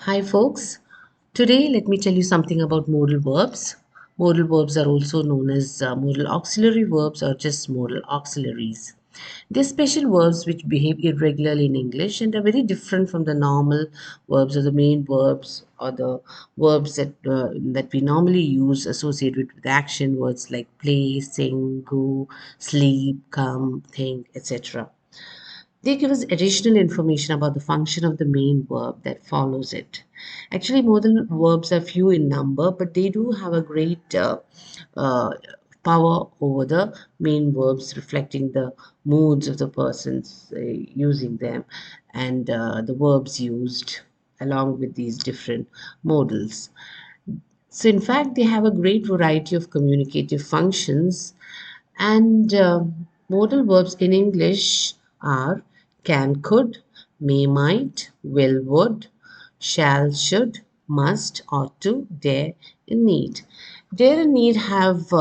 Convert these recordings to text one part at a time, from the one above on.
Hi folks, today let me tell you something about modal verbs. Modal verbs are also known as modal auxiliary verbs or just modal auxiliaries. They're special verbs which behave irregularly in English and are very different from the normal verbs or the main verbs or the verbs that we normally use associated with action words like play, sing, go, sleep, come, think, etc. They give us additional information about the function of the main verb that follows it. Actually, modal verbs are few in number, but they do have a great uh, power over the main verbs, reflecting the moods of the persons using them and the verbs used along with these different modals. So, in fact, they have a great variety of communicative functions and modal verbs in English are can, could, may, might, will, would, shall, should, must, ought to, dare, and need. Dare and need have, they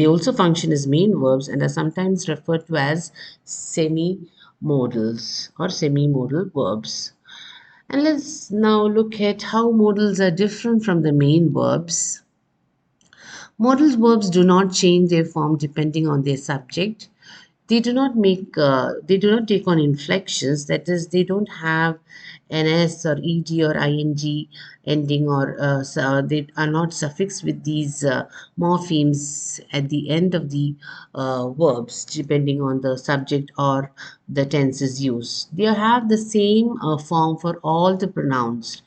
also function as main verbs and are sometimes referred to as semi-modals or semi-modal verbs. And let's now look at how modals are different from the main verbs. Modal verbs do not change their form depending on their subject. They do not take on inflections. That is, they don't have an s or ed or ing ending, or they are not suffixed with these morphemes at the end of the verbs, depending on the subject or the tenses used. They have the same form for all the pronouns.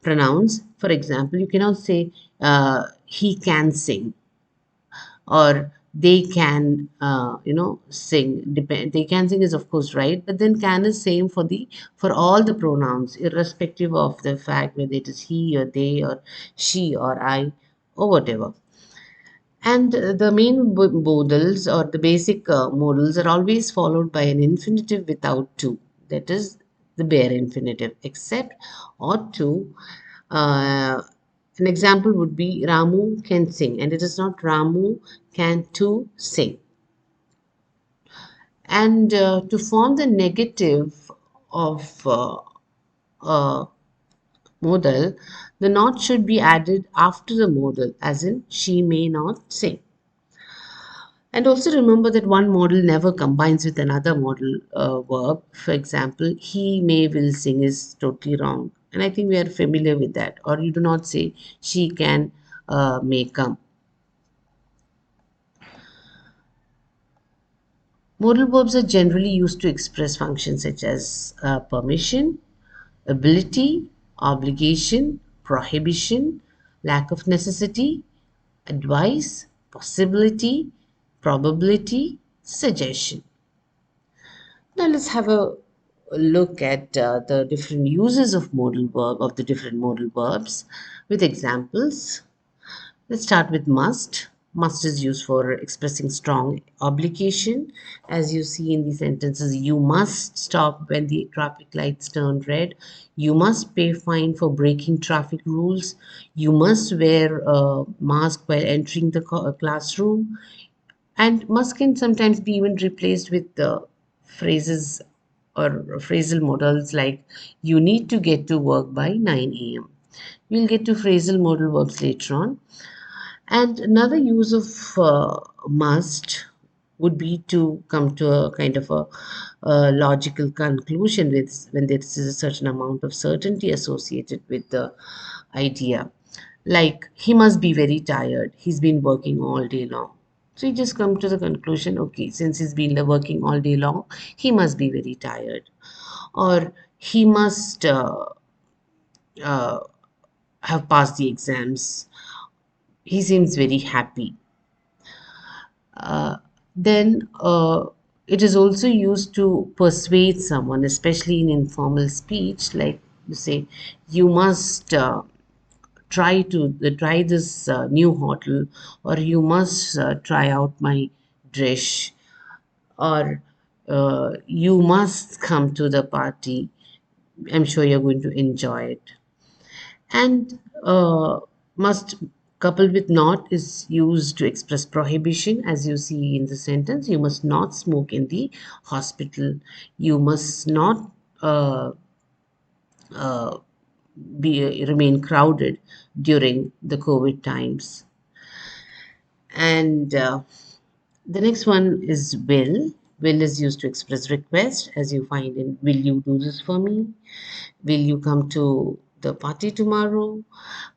For example, you cannot say he can sing or they can sing. They can sing is of course right, but then can is same for all the pronouns irrespective of the fact whether it is he or they or she or I or whatever. And the main modals or the basic modals are always followed by an infinitive without to. That is the bare infinitive, except ought to. An example would be Ramu can sing, and it is not Ramu can to sing. And to form the negative of modal, the not should be added after the modal, as in she may not sing. And also remember that one model never combines with another model verb. For example, he may will sing is totally wrong. And I think we are familiar with that. Or you do not say she can may come. Modal verbs are generally used to express functions such as permission, ability, obligation, prohibition, lack of necessity, advice, possibility, probability, suggestion. Now let's have a look at the different uses of the different modal verbs with examples. Let's start with must. Must is used for expressing strong obligation. As you see in these sentences, you must stop when the traffic lights turn red. You must pay fine for breaking traffic rules. You must wear a mask while entering the classroom. And must can sometimes be even replaced with the phrases or phrasal modals like you need to get to work by 9 a.m. We'll get to phrasal modal verbs later on. And another use of must would be to come to a kind of a logical conclusion with when there is a certain amount of certainty associated with the idea. Like he must be very tired. He's been working all day long. So you just come to the conclusion, okay, since he's been working all day long, he must be very tired. Or he must uh, have passed the exams. He seems very happy. Then it is also used to persuade someone, especially in informal speech, like you say, you must try this new hotel, or you must try out my dish, or you must come to the party. I'm sure you're going to enjoy it. And must coupled with not is used to express prohibition, as you see in the sentence. You must not smoke in the hospital. You must not uh, remain crowded during the COVID times. And the next one is will. Will is used to express request, as you find in will you do this for me? Will you come to the party tomorrow?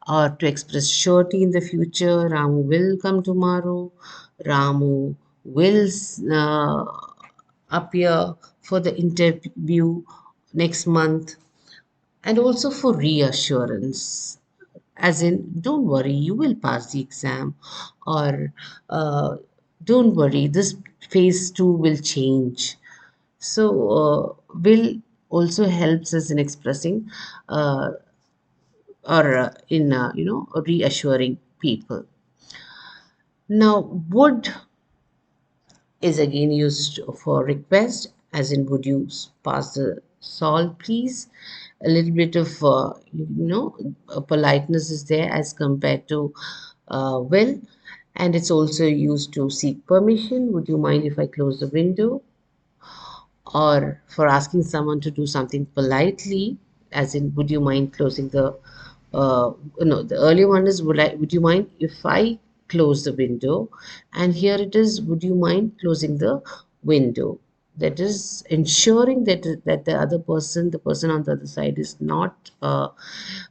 Or to express surety in the future, Ramu will come tomorrow. Ramu will appear for the interview next month. And also for reassurance, as in don't worry, you will pass the exam, or uh, don't worry, this phase 2 will change. So will also helps us in expressing uh, or in reassuring people. Now would is again used for request, as in would you pass the salt please. A little bit of politeness is there as compared to will. And it's also used to seek permission. Would you mind if I close the window? Or for asking someone to do something politely, as in would you mind closing the no, the earlier one is would you mind if I close the window? And here it is, would you mind closing the window? That is ensuring that the other person, the person on the other side, is not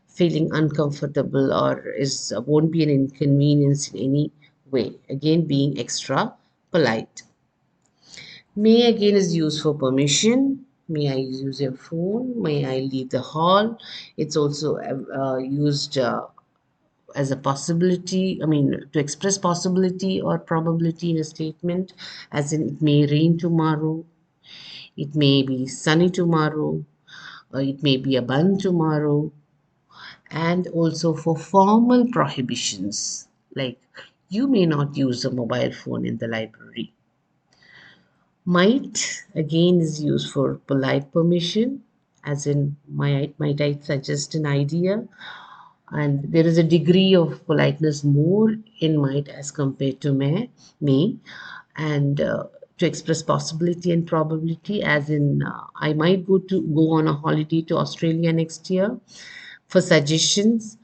feeling uncomfortable, or is won't be an inconvenience in any way. Again, being extra polite. May again is used for permission. May I use your phone? May I leave the hall? It's also used as a possibility, I mean, to express possibility or probability in a statement, as in it may rain tomorrow, it may be sunny tomorrow, or it may be a bun tomorrow. And also for formal prohibitions, like you may not use a mobile phone in the library. Might again is used for polite permission, as in might I suggest an idea? And there is a degree of politeness more in might as compared to may. And to express possibility and probability, as in I might go on a holiday to Australia next year. For suggestions,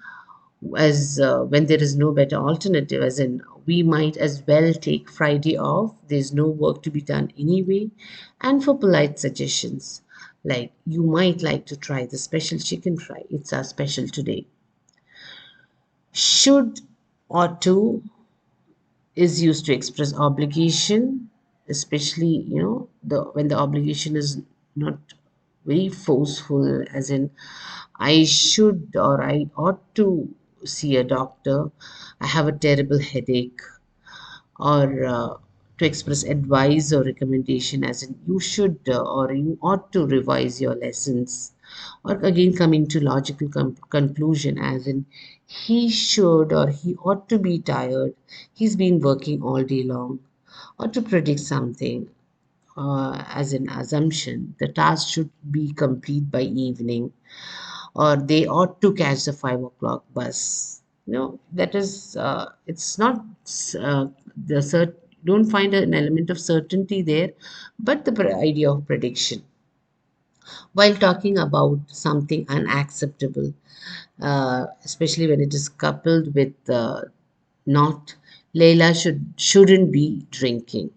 as when there is no better alternative, as in we might as well take Friday off, there's no work to be done anyway. And for polite suggestions, like you might like to try the special chicken fry, it's our special today. Should or to is used to express obligation, especially the when the obligation is not very forceful, as in I should or I ought to see a doctor, I have a terrible headache. Or to express advice or recommendation, as in you should or you ought to revise your lessons. Or again coming to logical conclusion, as in he should or he ought to be tired, he's been working all day long. Or to predict something, as an assumption, the task should be complete by evening, or they ought to catch the 5 o'clock bus. That is, it's not the don't find an element of certainty there, but the idea of prediction. While talking about something unacceptable, especially when it is coupled with not, Layla shouldn't be drinking.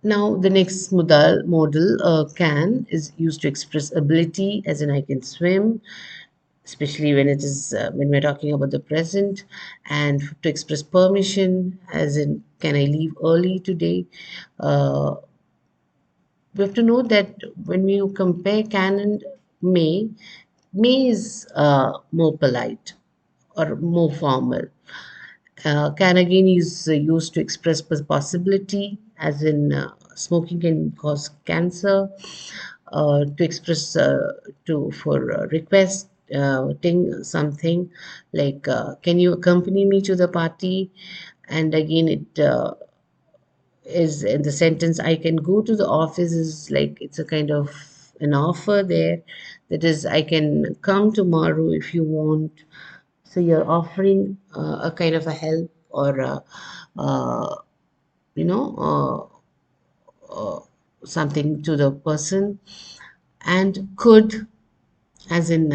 Now, the next modal can is used to express ability, as in I can swim, especially when it is when we're talking about the present. And to express permission, as in can I leave early today? Uh, we have to know that when we compare can and may, may is more polite or more formal. Can again is used to express possibility, as in smoking can cause cancer. To express to for request ting something, like can you accompany me to the party? And again it is in the sentence I can go to the office, is like it's a kind of an offer there, that is I can come tomorrow if you want. So you're offering a kind of a help, or uh, you know uh, something to the person. And could, as in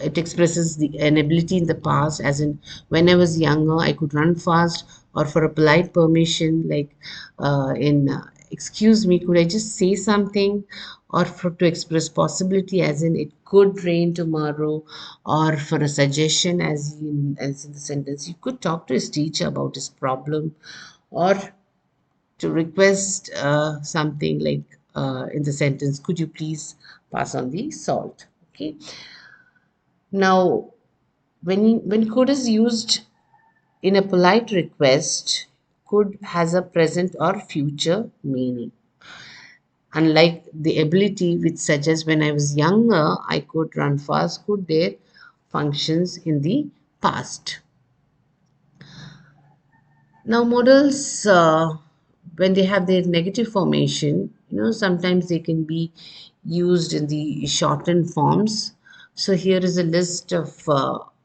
it expresses an ability in the past, as in when I was younger I could run fast, or for a polite permission, like in excuse me, could I just say something, or for to express possibility, as in it could rain tomorrow, or for a suggestion, as in the sentence you could talk to his teacher about his problem, or to request something like in the sentence, could you please pass on the salt. Okay, now when could is used in a polite request, could has a present or future meaning. Unlike the ability which suggests when I was younger I could run fast, could there functions in the past. Now, modals, when they have their negative formation, sometimes they can be used in the shortened forms. So here is a list of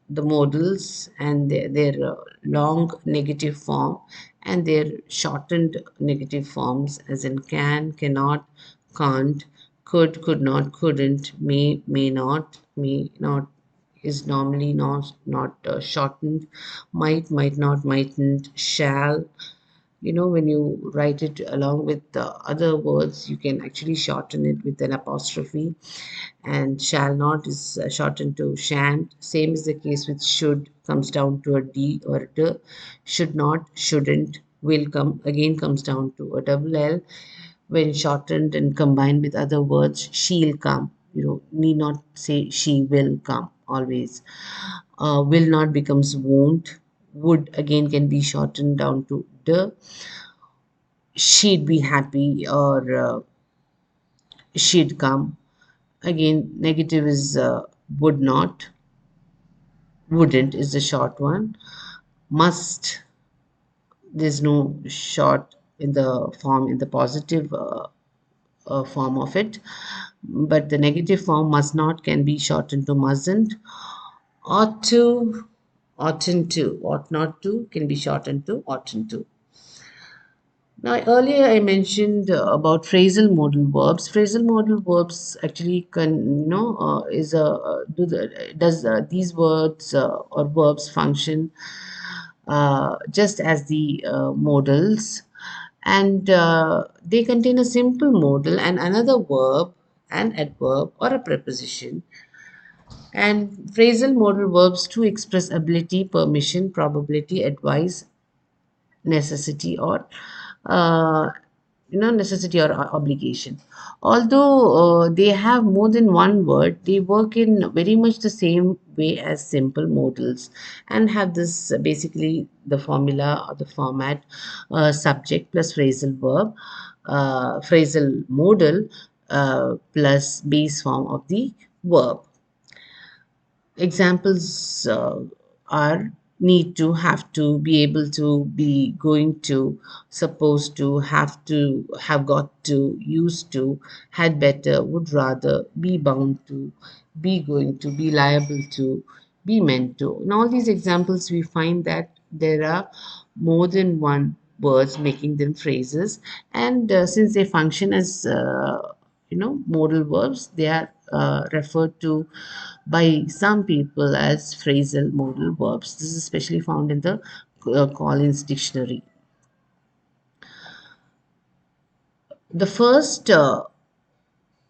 the modals and their long negative form and their shortened negative forms, as in can, cannot, can't, could not, couldn't, may not, is normally not shortened, might not, mightn't, shall. When you write it along with the other words, you can actually shorten it with an apostrophe. And shall not is shortened to shan't. Same is the case with should, comes down to a d or a d. Should not, shouldn't, will come again comes down to a double l. When shortened and combined with other words, she'll come. Need not say she will come always. Will not becomes won't. Would again can be shortened down to the. She'd be happy, or she'd come. Again, negative is would not. Wouldn't is the short one. Must, there's no short in the form, in the positive form of it. But the negative form, must not, can be shortened to mustn't. Ought to, oughtn't to, ought not to can be shortened to oughtn't to. Now, earlier I mentioned about phrasal modal verbs. Phrasal modal verbs actually can, is a does these words or verbs function just as the modals, and they contain a simple modal and another verb, an adverb or a preposition. And phrasal modal verbs to express ability, permission, probability, advice, necessity, or uh, necessity or obligation. Although they have more than one word, they work in very much the same way as simple modals, and have this basically the formula or the format: subject plus phrasal verb, phrasal modal plus base form of the verb. Examples are need to, have to, be able to, be going to, supposed to, have got to, used to, had better, would rather, be bound to, be going to, be liable to, be meant to. In all these examples, we find that there are more than one words making them phrases, and since they function as modal verbs, they are referred to by some people as phrasal modal verbs. This is especially found in the Collins dictionary. The first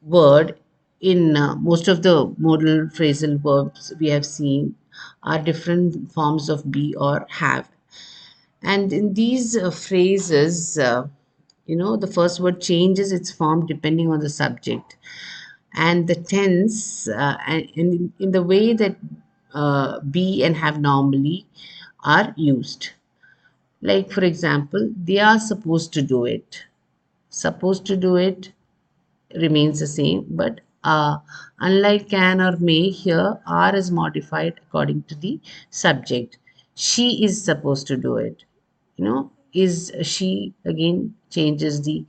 word in most of the modal phrasal verbs we have seen are different forms of be or have. And in these phrases, the first word changes its form depending on the subject and the tense, and in the way that be and have normally are used. Like, for example, they are supposed to do it. Supposed to do it remains the same, but unlike can or may, here are is modified according to the subject. She is supposed to do it. Is she again changes the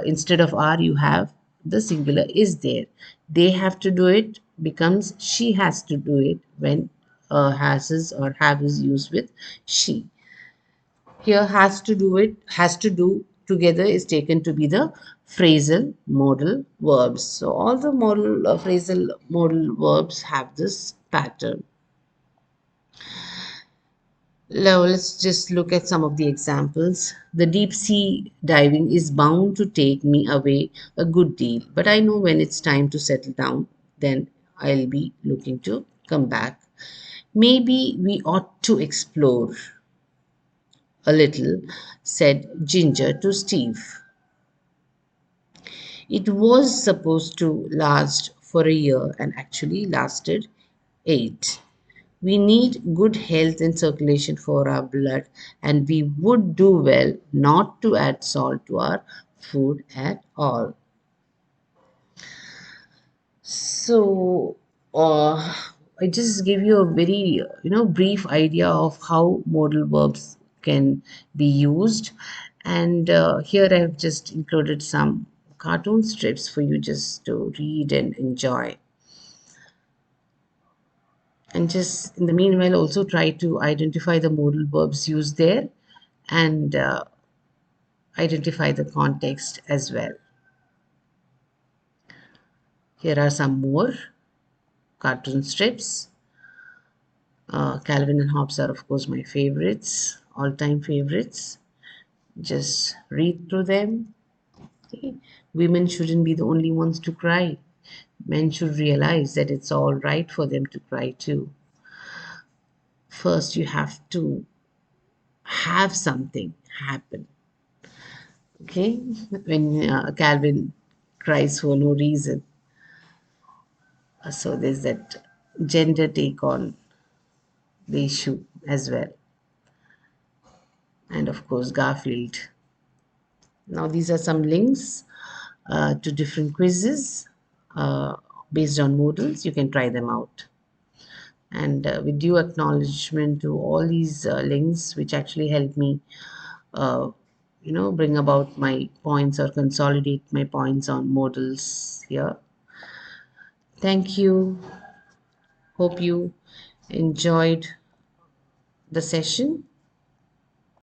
instead of are you have the singular is there. They have to do it becomes she has to do it when has is or have is used with she. Here has to do it, has to do together is taken to be the phrasal modal verbs. So all the modal phrasal modal verbs have this pattern. Now let's just look at some of the examples. The deep sea diving is bound to take me away a good deal, but I know when it's time to settle down, then I'll be looking to come back. Maybe we ought to explore a little, said Ginger to Steve. It was supposed to last for a year and actually lasted 8. We need good health and circulation for our blood, and we would do well not to add salt to our food at all. So, I just give you a very brief idea of how modal verbs can be used, and here I have just included some cartoon strips for you just to read and enjoy. And just in the meanwhile, also try to identify the modal verbs used there and identify the context as well. Here are some more cartoon strips. Calvin and Hobbes are, of course, my favorites, all time favorites. Just read through them. Okay. Women shouldn't be the only ones to cry. Men should realize that it's all right for them to cry too. First, you have to have something happen. Okay, when Calvin cries for no reason. So there's that gender take on the issue as well. And of course, Garfield. Now, these are some links to different quizzes based on modals. You can try them out. And with due acknowledgement to all these links, which actually help me, uh, bring about my points or consolidate my points on modals here. Thank you. Hope you enjoyed the session.